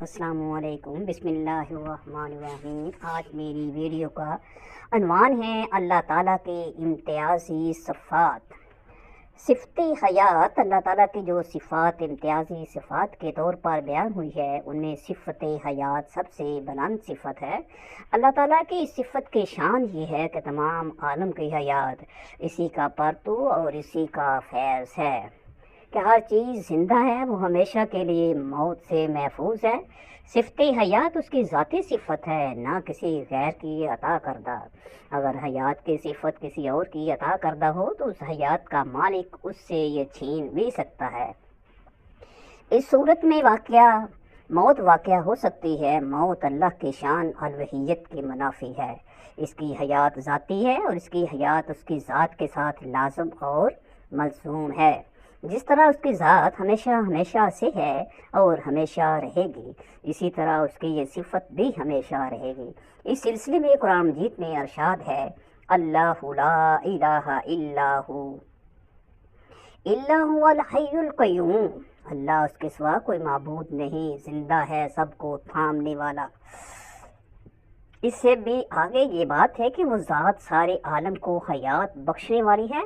السلام علیکم، بسم اللہ الرحمن الرحیم۔ آج میری ویڈیو کا عنوان ہے اللہ تعالیٰ کے امتیازی صفات۔ صفت حیات، اللہ تعالیٰ کی جو صفات امتیازی صفات کے طور پر بیان ہوئی ہے ان میں صفت حیات سب سے بلند صفت ہے۔ اللہ تعالیٰ کی صفت کی شان یہ ہے کہ تمام عالم کی حیات اسی کا پرتو اور اسی کا فیض ہے کہ ہر چیز زندہ ہے، وہ ہمیشہ کے لیے موت سے محفوظ ہے۔ صفت حیات اس کی ذاتی صفت ہے، نہ کسی غیر کی عطا کردہ۔ اگر حیات کی صفت کسی اور کی عطا کردہ ہو تو اس حیات کا مالک اس سے یہ چھین بھی سکتا ہے۔ اس صورت میں موت واقع ہو سکتی ہے۔ موت اللہ کی شان الوہیت کی منافی ہے۔ اس کی حیات ذاتی ہے اور اس کی حیات اس کی ذات کے ساتھ لازم اور ملزوم ہے۔ جس طرح اس کی ذات ہمیشہ سے ہے اور ہمیشہ رہے گی، اسی طرح اس کی یہ صفت بھی ہمیشہ رہے گی۔ اس سلسلے میں قرآن مجید میں ارشاد ہے، اللہ لا الہ الا هو الحی القیوم۔ اللہ اس کے سوا کوئی معبود نہیں، زندہ ہے، سب کو تھامنے والا۔ اس سے بھی آگے یہ بات ہے کہ وہ ذات سارے عالم کو حیات بخشنے والی ہے۔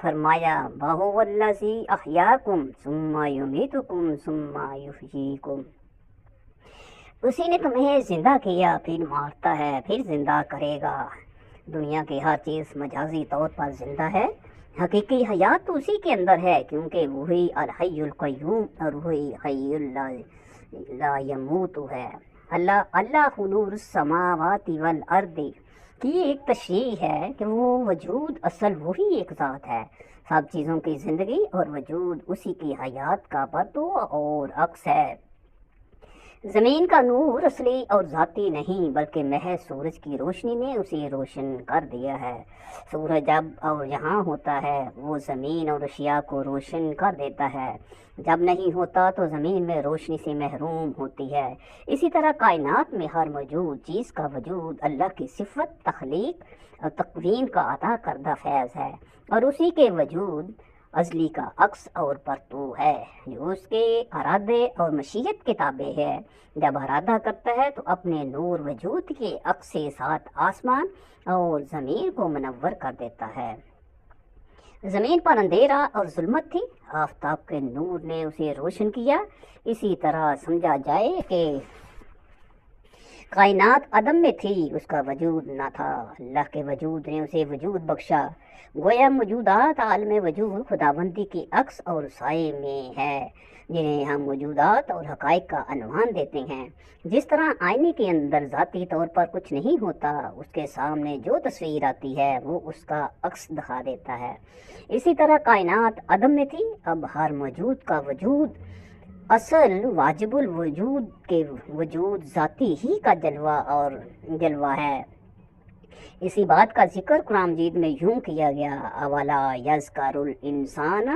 فرمایا وَهُوَ الَّذِي أَحْيَاكُمْ ثُمَّ يُمِيتُكُمْ ثُمَّ يُحْيِيكُمْ۔ اسی نے تمہیں زندہ کیا، پھر مارتا ہے، پھر زندہ کرے گا۔ دنیا کی ہر چیز مجازی طور پر زندہ ہے، حقیقی حیات تو اسی کے اندر ہے، کیونکہ وہی الحی القیوم اور وہی حی لا یموت ہے۔ اللہ نور السماوات والارض کی ایک تشریح ہے کہ وہ وجود اصل وہی ایک ذات ہے۔ سب چیزوں کی زندگی اور وجود اسی کی حیات کا پرتو اور عکس ہے۔ زمین کا نور اصلی اور ذاتی نہیں بلکہ محض سورج کی روشنی نے اسے روشن کر دیا ہے۔ سورج جب اور یہاں ہوتا ہے وہ زمین اور اشیاء کو روشن کر دیتا ہے، جب نہیں ہوتا تو زمین میں روشنی سے محروم ہوتی ہے۔ اسی طرح کائنات میں ہر موجود چیز کا وجود اللہ کی صفت تخلیق اور تکوین کا عطا کردہ فیض ہے اور اسی کے وجود ازلی کا عکس اور پرتو ہے، جو اس کے ارادے اور مشیت کے تابع ہے۔ جب ارادہ کرتا ہے تو اپنے نور وجود کے عکس کے ساتھ آسمان اور زمین کو منور کر دیتا ہے۔ زمین پر اندھیرا اور ظلمت تھی، آفتاب کے نور نے اسے روشن کیا۔ اسی طرح سمجھا جائے کہ کائنات عدم میں تھی، اس کا وجود نہ تھا، اللہ کے وجود نے اسے وجود بخشا۔ گویا موجودات عالم وجود خداوندی کی عکس اور سائے میں ہے، جنہیں ہم موجودات اور حقائق کا عنوان دیتے ہیں۔ جس طرح آئینے کے اندر ذاتی طور پر کچھ نہیں ہوتا، اس کے سامنے جو تصویر آتی ہے وہ اس کا عکس دکھا دیتا ہے، اسی طرح کائنات عدم میں تھی، اب ہر موجود کا وجود اصل واجب الوجود کے وجود ذاتی ہی کا جلوہ ہے۔ اسی بات کا ذکر قرآن مجید میں یوں کیا گیا، اولا یذکر الانسان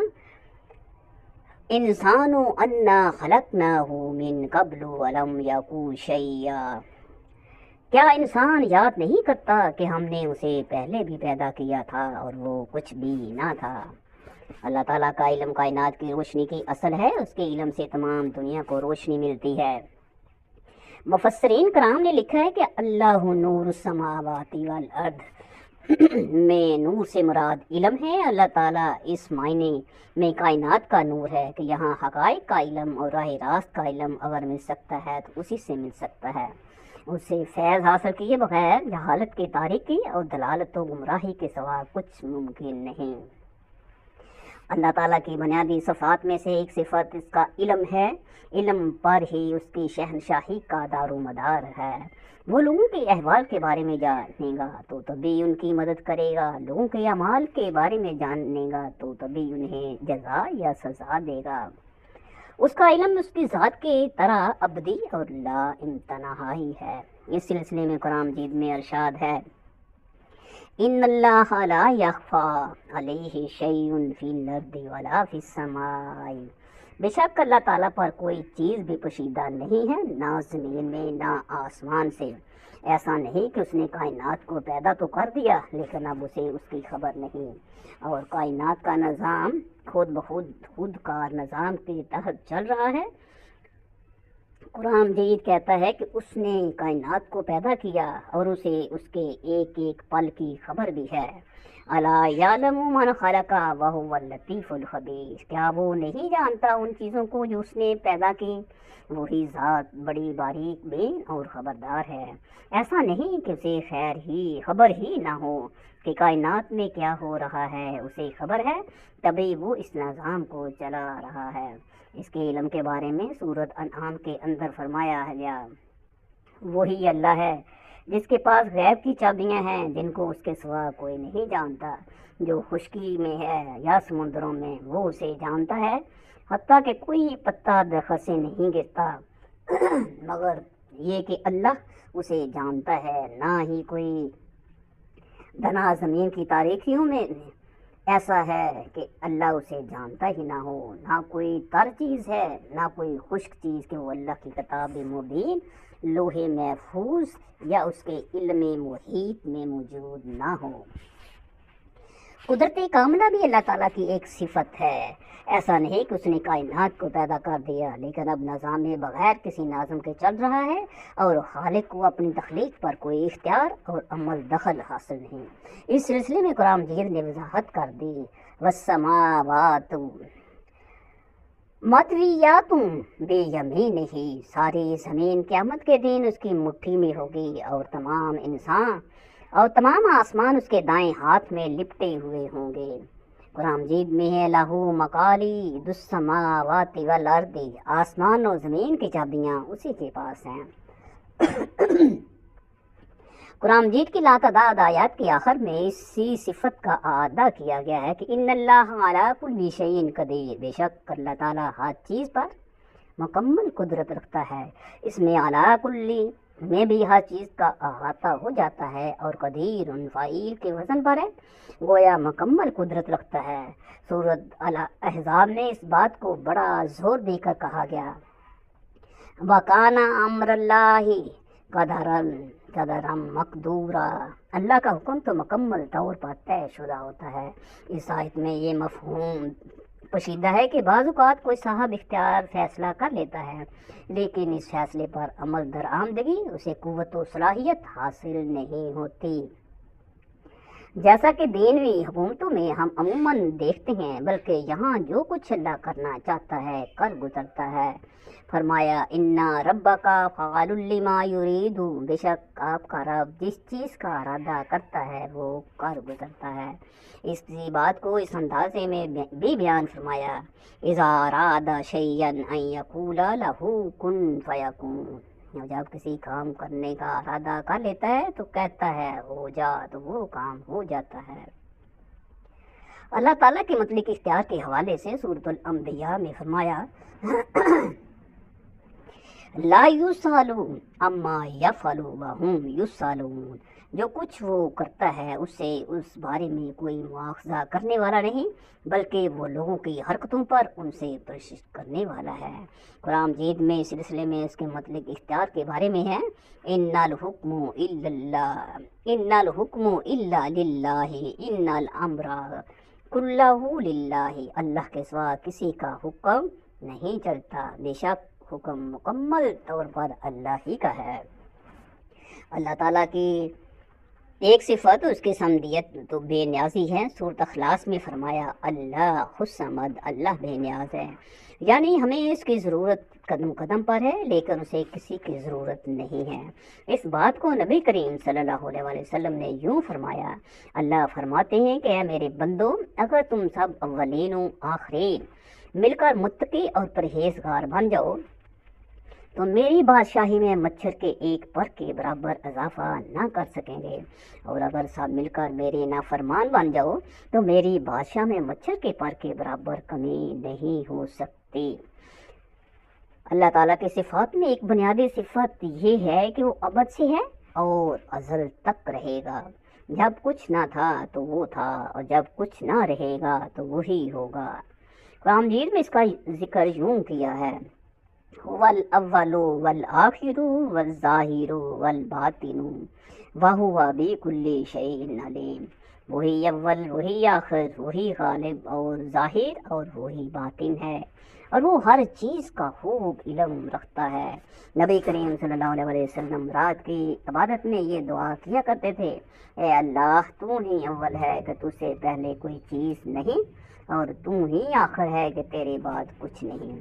انا خلقناہ من قبل ولم یک شیئا۔ کیا انسان یاد نہیں کرتا کہ ہم نے اسے پہلے بھی پیدا کیا تھا اور وہ کچھ بھی نہ تھا۔ اللہ تعالیٰ کا علم کائنات کی روشنی کی اصل ہے، اس کے علم سے تمام دنیا کو روشنی ملتی ہے۔ مفسرین کرام نے لکھا ہے کہ اللہ نور السماوات والارض میں نور سے مراد علم ہے۔ اللہ تعالیٰ اس معنی میں کائنات کا نور ہے کہ یہاں حقائق کا علم اور راہ راست کا علم اگر مل سکتا ہے تو اسی سے مل سکتا ہے۔ اس سے فیض حاصل کیے بغیر جہالت کی تاریکی اور دلالت و گمراہی کے سوا کچھ ممکن نہیں۔ اللہ تعالیٰ کی بنیادی صفات میں سے ایک صفت اس کا علم ہے۔ علم پر ہی اس کی شہنشاہی کا دار و مدار ہے۔ وہ لوگوں کے احوال کے بارے میں جانے گا تو تبھی ان کی مدد کرے گا، لوگوں کے اعمال کے بارے میں جانے گا تو تبھی انہیں جزا یا سزا دے گا۔ اس کا علم اس کی ذات کی طرح ابدی اور لا انتہائی ہے۔ اس سلسلے میں قرآن مجید میں ارشاد ہے، ان اللہ لا یخفی علیہ شیء فی الارض ولا فی السماء۔ بے شک اللہ تعالیٰ پر کوئی چیز بھی پوشیدہ نہیں ہے، نہ زمین میں نہ آسمان سے۔ ایسا نہیں کہ اس نے کائنات کو پیدا تو کر دیا لیکن اب اسے اس کی خبر نہیں، اور کائنات کا نظام خود کار نظام کے تحت چل رہا ہے۔ قرآن مجید کہتا ہے کہ اس نے کائنات کو پیدا کیا اور اسے اس کے ایک ایک پل کی خبر بھی ہے۔ الا یعلم من خلق وهو اللطیف الخبیر، کیا وہ نہیں جانتا ان چیزوں کو جو اس نے پیدا کی؟ وہی ذات بڑی باریک بین اور خبردار ہے۔ ایسا نہیں کہ اسے خبر ہی نہ ہو کہ کائنات میں کیا ہو رہا ہے، اسے خبر ہے، تبھی وہ اس نظام کو چلا رہا ہے۔ اس کے علم کے بارے میں سورۃ انعام کے اندر فرمایا گیا، وہی اللہ ہے جس کے پاس غیب کی چابیاں ہیں جن کو اس کے سوا کوئی نہیں جانتا، جو خشکی میں ہے یا سمندروں میں وہ اسے جانتا ہے، حتیٰ کہ کوئی پتا درخت سے نہیں گرتا مگر یہ کہ اللہ اسے جانتا ہے، نہ ہی کوئی دنا زمین کی تاریکیوں میں ایسا ہے کہ اللہ اسے جانتا ہی نہ ہو، نہ کوئی تر چیز ہے نہ کوئی خشک چیز کہ وہ اللہ کی کتاب مبین لوح محفوظ یا اس کے علم محیط میں موجود نہ ہو۔ قدرت کاملہ بھی اللہ تعالیٰ کی ایک صفت ہے۔ ایسا نہیں کہ اس نے کائنات کو پیدا کر دیا لیکن اب نظام بغیر کسی ناظم کے چل رہا ہے اور خالق کو اپنی تخلیق پر کوئی اختیار اور عمل دخل حاصل نہیں۔ اس سلسلے میں قرآن مجید نے وضاحت کر دی، والسماوات مطویات بیمینہ، ساری زمین قیامت کے دن اس کی مٹھی میں ہوگی اور تمام آسمان اس کے دائیں ہاتھ میں لپٹے ہوئے ہوں گے۔ قرآن مجید میں ہے لہو مقالید السماوات والارض، آسمان اور زمین کی چابیاں اسی کے پاس ہیں۔ قرآن مجید کی لاتعداد آیات کے آخر میں اسی صفت کا اعادہ کیا گیا ہے کہ ان اللہ علی کل شیء قدیر، بے شک اللہ تعالیٰ ہر چیز پر مکمل قدرت رکھتا ہے۔ اس میں علی کل میں بھی ہر چیز کا احاطہ ہو جاتا ہے اور قدیر فاعل کے وزن پر ہے، گویا مکمل قدرت رکھتا ہے۔ سورۃ الاحزاب میں اس بات کو بڑا زور دے کر کہا گیا، وَكَانَ أَمْرَ اللَّهِ قَدَرًا مَقْدُورًا، اللہ کا حکم تو مکمل طور پر طے شدہ ہوتا ہے۔ اس آیت میں یہ مفہوم پوشیدہ ہے کہ بعض اوقات کوئی صاحب اختیار فیصلہ کر لیتا ہے لیکن اس فیصلے پر عمل درآمدگی اسے قوت و صلاحیت حاصل نہیں ہوتی، جیسا کہ دینوی حکومتوں میں ہم عموماً دیکھتے ہیں، بلکہ یہاں جو کچھ اللہ کرنا چاہتا ہے کر گزرتا ہے۔ فرمایا اِنَّ رَبَّكَ فَعَالٌ لِمَا يُرِيدُ، بے شک آپ کا رب جس چیز کا ارادہ کرتا ہے وہ کر گزرتا ہے۔ اس بات کو اس اندازے میں بھی بیان فرمایا، اِذَا أَرَادَ شَيْئًا أَن يَقُولَ لَهُ كُن فَيَكُونُ، جب کسی کام کرنے کا ارادہ کر لیتا ہے تو کہتا ہے ہو جا، تو وہ کام ہو جاتا ہے۔ اللہ تعالیٰ کے مطلق اختیار کے حوالے سے سورۃ الانبیاء میں فرمایا لا یسأل عما یفعل وہم یسألون، جو کچھ وہ کرتا ہے اس سے اس بارے میں کوئی مواخذہ کرنے والا نہیں، بلکہ وہ لوگوں کی حرکتوں پر ان سے پرسش کرنے والا ہے۔ قرآن مجید میں اس سلسلے میں اس کے مطلق اختیار کے بارے میں ہے ان الحکم الا للہ ان الامر کلہ للہ، اللہ کے سوا کسی کا حکم نہیں چلتا، بے شک حکم مکمل طور پر اللہ ہی کا ہے۔ اللہ تعالیٰ کی ایک صفت اس کی سمدیت تو بے نیازی ہے۔ سورۃ اخلاص میں فرمایا اللہ الصمد، اللہ بے نیاز ہے، یعنی ہمیں اس کی ضرورت قدم قدم پر ہے لیکن اسے کسی کی ضرورت نہیں ہے۔ اس بات کو نبی کریم صلی اللہ علیہ وسلم نے یوں فرمایا، اللہ فرماتے ہیں کہ اے میرے بندو، اگر تم سب اولین و آخرین مل کر متقی اور پرہیزگار بن جاؤ تو میری بادشاہی میں مچھر کے ایک پر کے برابر اضافہ نہ کر سکیں گے، اور اگر سب مل کر میرے نافرمان بن جاؤ تو میری بادشاہ میں مچھر کے پر کے برابر کمی نہیں ہو سکتی۔ اللہ تعالیٰ کی صفات میں ایک بنیادی صفت یہ ہے کہ وہ ابد سے ہے اور ازل تک رہے گا۔ جب کچھ نہ تھا تو وہ تھا، اور جب کچھ نہ رہے گا تو وہی ہوگا۔ قرآن مجید میں اس کا ذکر یوں کیا ہے، وَالْأَوَّلُ وَالْآخِرُ وَالظَّاهِرُ وَالْبَاطِنُ وَهُوَ بِكُلِّ شَيْءٍ عَلِيمٌ، وہی اول، وہی آخر، وہی غالب اور ظاہر اور وہی باطن ہے، اور وہ ہر چیز کا خوب علم رکھتا ہے۔ نبی کریم صلی اللہ علیہ وسلم رات کی عبادت میں یہ دعا کیا کرتے تھے، اے اللہ تو ہی اول ہے کہ تجھ سے پہلے کوئی چیز نہیں، اور تو ہی آخر ہے کہ تیرے بعد کچھ نہیں،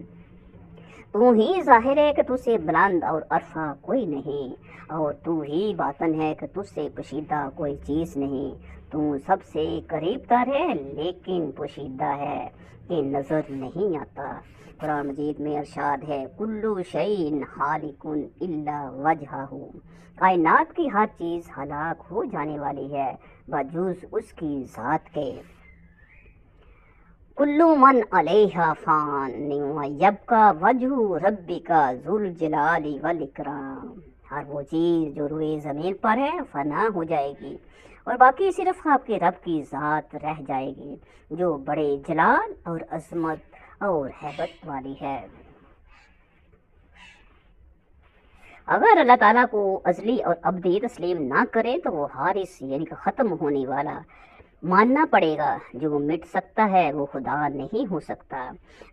تو ہی ظاہر ہے کہ تجھ سے بلند اور عرفہ کوئی نہیں، اور تو ہی باطن ہے کہ تجھ سے پوشیدہ کوئی چیز نہیں، تو سب سے قریب تر ہے لیکن پوشیدہ ہے کہ نظر نہیں آتا۔ قرآن مجید میں ارشاد ہے، کلو شیء ہالک الا وجہہ، کائنات کی ہر چیز ہلاک ہو جانے والی ہے بجز اس کی ذات کے۔ کلو من علیہا فان ویبقی وجہ ربک ذو الجلال والاکرام، ہر وہ چیز جو روئے زمین پر ہے فنا ہو جائے گی، اور باقی صرف آپ کے رب کی ذات رہ جائے گی جو بڑے جلال اور عظمت اور ہیبت والی ہے۔ اگر اللہ تعالیٰ کو ازلی اور ابدی تسلیم نہ کرے تو وہ حارث یعنی کہ ختم ہونے والا ماننا پڑے گا۔ جو مٹ سکتا ہے وہ خدا نہیں ہو سکتا۔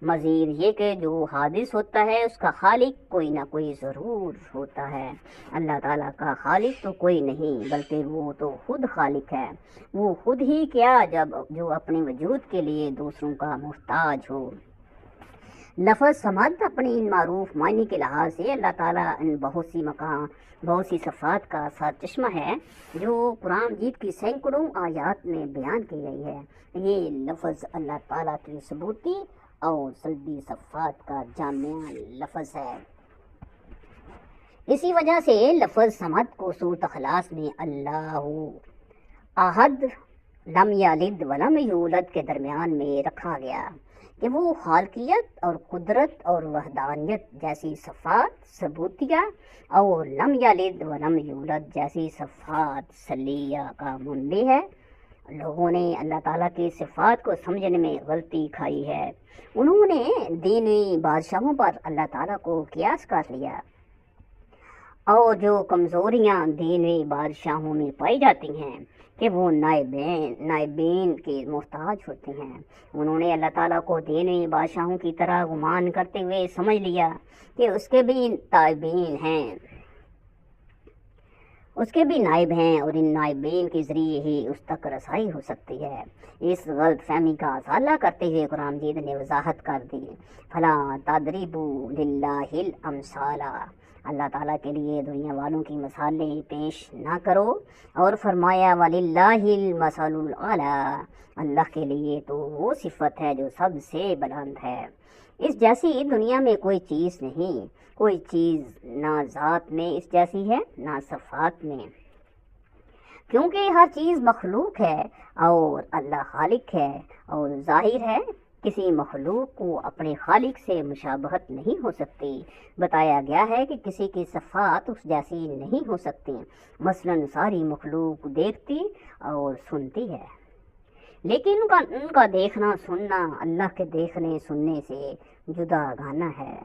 مزید یہ کہ جو حادث ہوتا ہے اس کا خالق کوئی نہ کوئی ضرور ہوتا ہے۔ اللہ تعالیٰ کا خالق تو کوئی نہیں بلکہ وہ تو خود خالق ہے۔ وہ خود ہی کیا جو اپنے وجود کے لیے دوسروں کا محتاج ہو۔ لفظ سمد اپنی ان معروف معنی کے لحاظ سے اللہ تعالیٰ ان بہت سی صفات کا سرچشمہ ہے جو قرآن مجید کی سینکڑوں آیات میں بیان کی گئی ہے۔ یہ لفظ اللہ تعالیٰ کی ثبوتی اور سلبی صفات کا جامع لفظ ہے۔ اسی وجہ سے لفظ سمد کو سورۃ اخلاص میں اللہ احد لم یلد ولم یولد کے درمیان میں رکھا گیا کہ وہ خالقیت اور قدرت اور وحدانیت جیسی صفات ثبوتیہ اور لم یلد ولم یولد جیسی صفات سلیہ کا منبع ہے۔ لوگوں نے اللہ تعالیٰ کی صفات کو سمجھنے میں غلطی کھائی ہے۔ انہوں نے دینی بادشاہوں پر اللہ تعالیٰ کو قیاس کر لیا، اور جو کمزوریاں دینی بادشاہوں میں پائی جاتی ہیں کہ وہ نائبین کے محتاج ہوتے ہیں، انہوں نے اللہ تعالیٰ کو دینی بادشاہوں کی طرح گمان کرتے ہوئے سمجھ لیا کہ اس کے بھی تائبین ہیں، اس کے بھی نائب ہیں، اور ان نائبین کے ذریعے ہی اس تک رسائی ہو سکتی ہے۔ اس غلط فہمی کا ازالہ کرتے ہوئے قرآن مجید نے وضاحت کر دی، فَلَا تَضْرِبُوا لِلَّهِ الْأَمْثَالَ، اللہ تعالیٰ کے لیے دنیا والوں کی مثالیں پیش نہ کرو، اور فرمایا وَلِلَّهِ الْمَثَلُ الْأَعْلَىٰ، اللہ کے لیے تو وہ صفت ہے جو سب سے بلند ہے۔ اس جیسی دنیا میں کوئی چیز نہیں، کوئی چیز نہ ذات میں اس جیسی ہے نہ صفات میں، کیونکہ ہر چیز مخلوق ہے اور اللہ خالق ہے، اور ظاہر ہے کسی مخلوق کو اپنے خالق سے مشابہت نہیں ہو سکتی۔ بتایا گیا ہے کہ کسی کی صفات اس جیسی نہیں ہو سکتی، مثلا ساری مخلوق دیکھتی اور سنتی ہے، لیکن ان کا دیکھنا سننا اللہ کے دیکھنے سننے سے جدا گانا ہے۔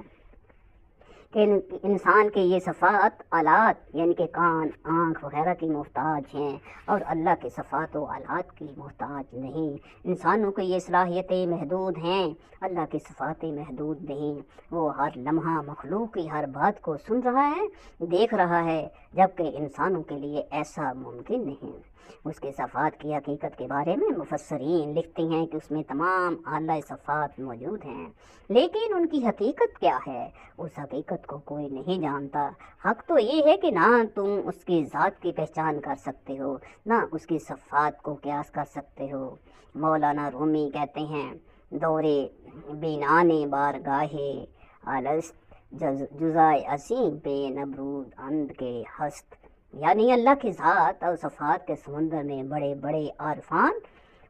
کہ انسان کے یہ صفات آلات یعنی کہ کان، آنکھ وغیرہ کی محتاج ہیں، اور اللہ کے صفات و آلات کی محتاج نہیں۔ انسانوں کی یہ صلاحیتیں محدود ہیں، اللہ کی صفاتیں محدود نہیں۔ وہ ہر لمحہ مخلوق کی ہر بات کو سن رہا ہے، دیکھ رہا ہے، جبکہ انسانوں کے لیے ایسا ممکن نہیں۔ اس کے صفات کی حقیقت کے بارے میں مفسرین لکھتے ہیں کہ اس میں تمام اعلیٰ صفات موجود ہیں، لیکن ان کی حقیقت کیا ہے اس حقیقت کو کوئی نہیں جانتا۔ حق تو یہ ہے کہ نہ تم اس کی ذات کی پہچان کر سکتے ہو، نہ اس کی صفات کو قیاس کر سکتے ہو۔ مولانا رومی کہتے ہیں، دورے بینانے بارگاہے الست جزائے عظیم پہ نبرود اند کے ہست، یعنی اللہ کی ذات اور صفات کے سمندر میں بڑے بڑے عارفان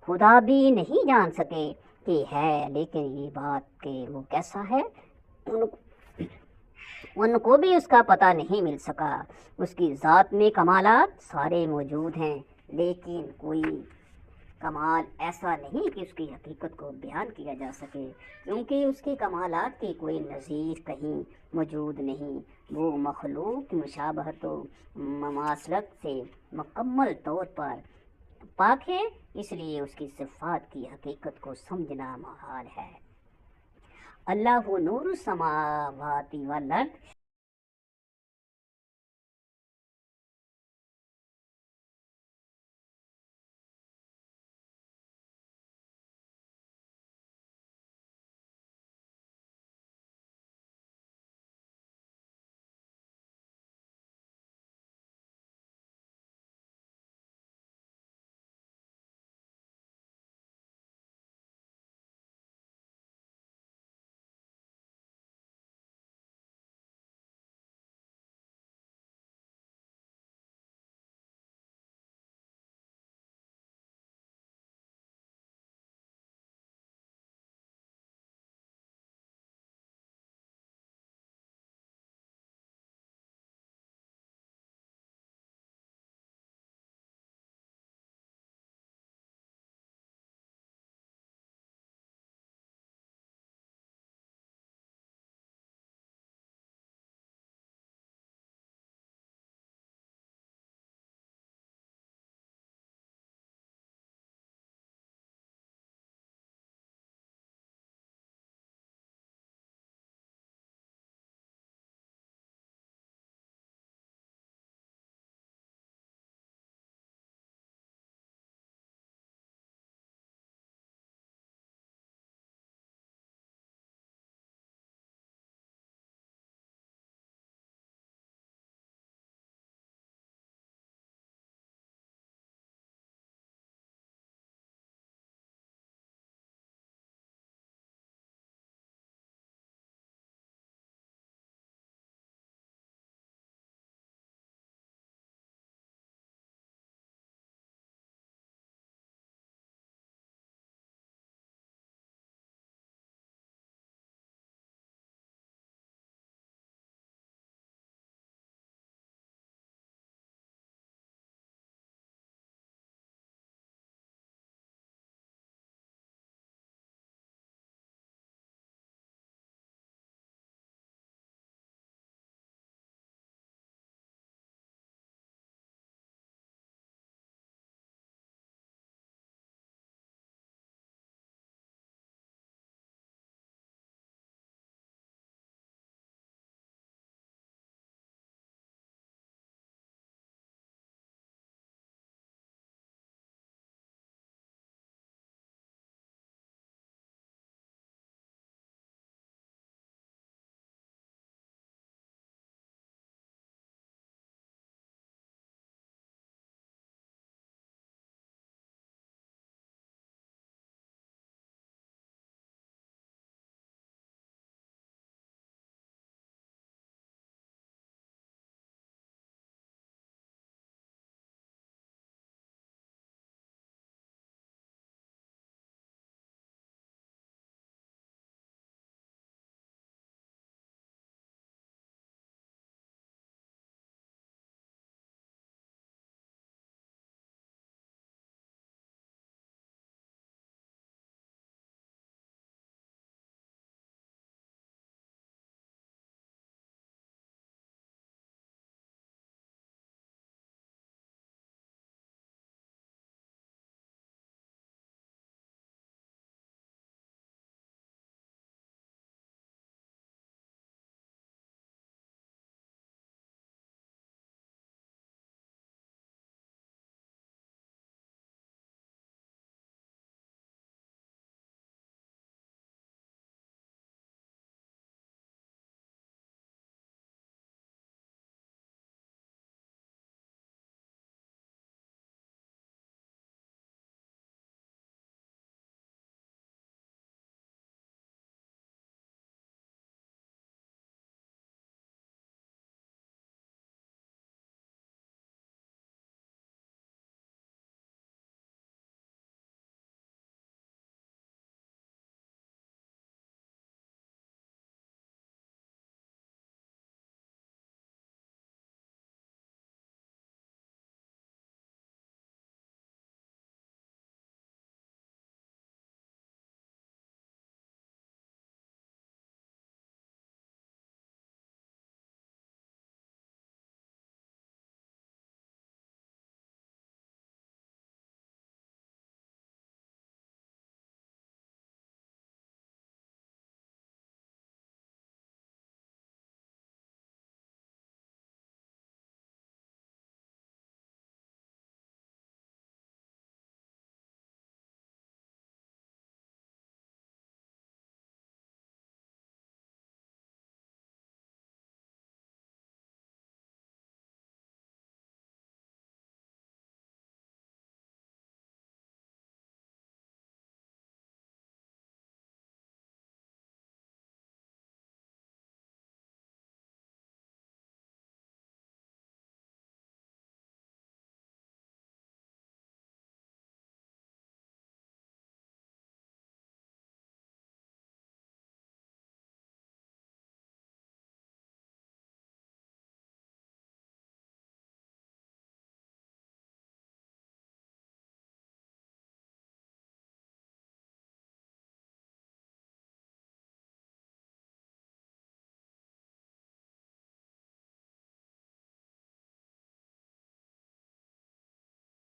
خدا بھی نہیں جان سکے کہ ہے، لیکن یہ بات کہ وہ کیسا ہے ان کو بھی اس کا پتہ نہیں مل سکا۔ اس کی ذات میں کمالات سارے موجود ہیں، لیکن کوئی کمال ایسا نہیں کہ اس کی حقیقت کو بیان کیا جا سکے، کیونکہ اس کے کمالات کی کوئی نظیر کہیں موجود نہیں۔ وہ مخلوق کی مشابہت و مماثلت سے مکمل طور پر پاک ہے، اس لیے اس کی صفات کی حقیقت کو سمجھنا محال ہے۔ اللہ نور السماواتی والارض